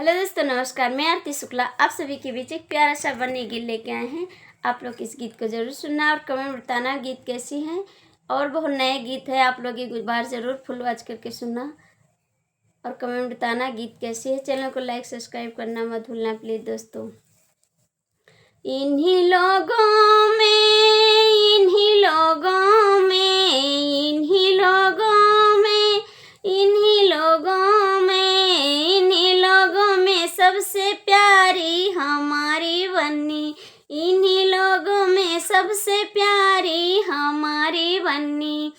Hello दोस्तों, नमस्कार। मैं आरती शुक्ला आप सभी के बीच एक प्यारा सा बनी गीत लेके आए हैं। आप लोग इस गीत को ज़रूर सुनना और कमेंट बताना गीत कैसी है। और बहुत नए गीत है, आप लोग एक बार ज़रूर फुल वॉच करके सुनना और कमेंट बताना गीत कैसी है। चैनल को लाइक सब्सक्राइब करना मत भूलना प्लीज़ दोस्तों। इन्हीं लोगों में इन्हीं लोगों में इन्हीं लोगों में इन्हीं लोगों में इन्हीं लोगों में सबसे प्यारी हमारी बन्नी। इन्हीं लोगों में सबसे प्यारी हमारी बन्नी।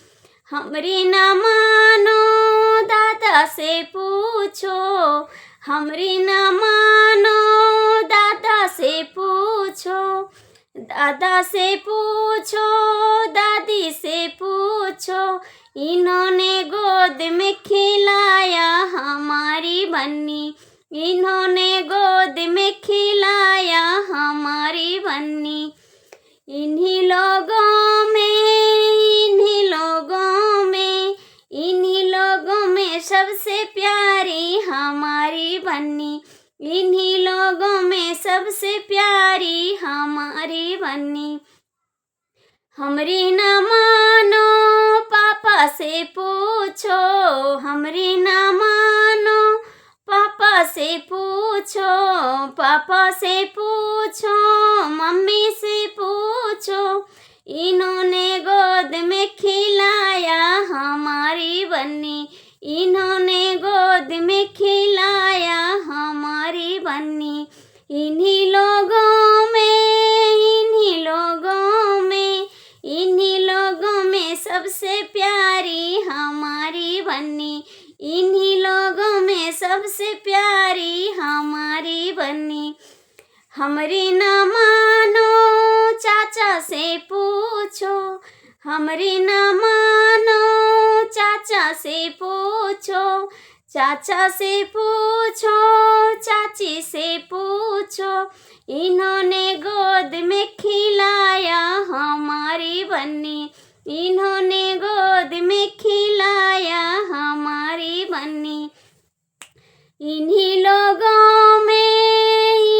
हमरी ना मानो दादा से पूछो, हमरी ना मानो दादा से पूछो, दादा से पूछो, दादी से पूछो। इन्होंने गोद में खिलाया हमारी बन्नी। इन्होंने गोद में खिलाया हमारी बन्नी। इन्हीं लोगों में इन्हीं लोगों में इन्हीं लोगों में सबसे प्यारी हमारी बन्नी। इन्हीं लोगों में सबसे प्यारी हमारी बन्नी। हमरी ना मानो पापा से पूछो, हमरी ना मानो पापा से पूछो, पापा से पूछो, मम्मी से पूछो। इन्होंने गोद में खिलाया हमारी बन्नी। इन्होंने गोद में खिलाया हमारी बन्नी। इन्हीं लोगों में इन्हीं लोगों में इन्हीं लोगों में सबसे प्यारी हमारी बन्नी। इन्हीं लोगों में सबसे प्यारी हमारी बन्नी। हमरी ना मानो चाचा से पूछो, हमरी ना मानो चाचा से पूछो, चाचा से पूछो, चाची से पूछो। इन्होंने गोद में खिलाया हमारी बन्नी। इन्होंने गोद में खिलाया हमारी बन्नी। इन्हीं लोगों में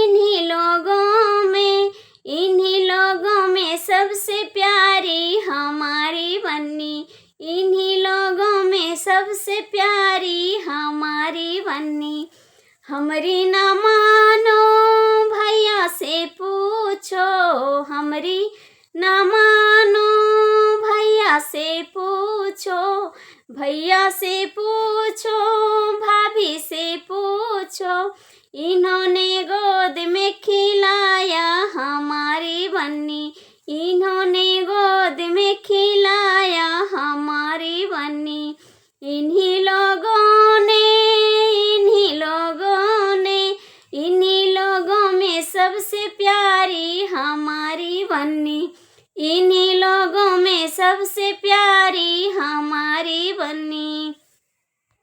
इन्हीं लोगों में इन्हीं लोगों में सबसे प्यारी हमारी बन्नी। इन्हीं लोगों में सबसे प्यारी हमारी बन्नी। हमरी ना मानो भैया से पूछो, हमरी ना मानो भैया से पूछो, भैया से पूछो, भाभी से पूछो। इन्होंने गोद में खिलाया हमारी बन्नी। इन्होंने गोद में खिलाया हमारी बन्नी। इन्हीं लोगों ने इन्हीं लोगों ने इन्हीं लोगों में सबसे प्यारी हमारी बन्नी। इन्हीं लोगों में सबसे प्यारी हमारी बन्नी।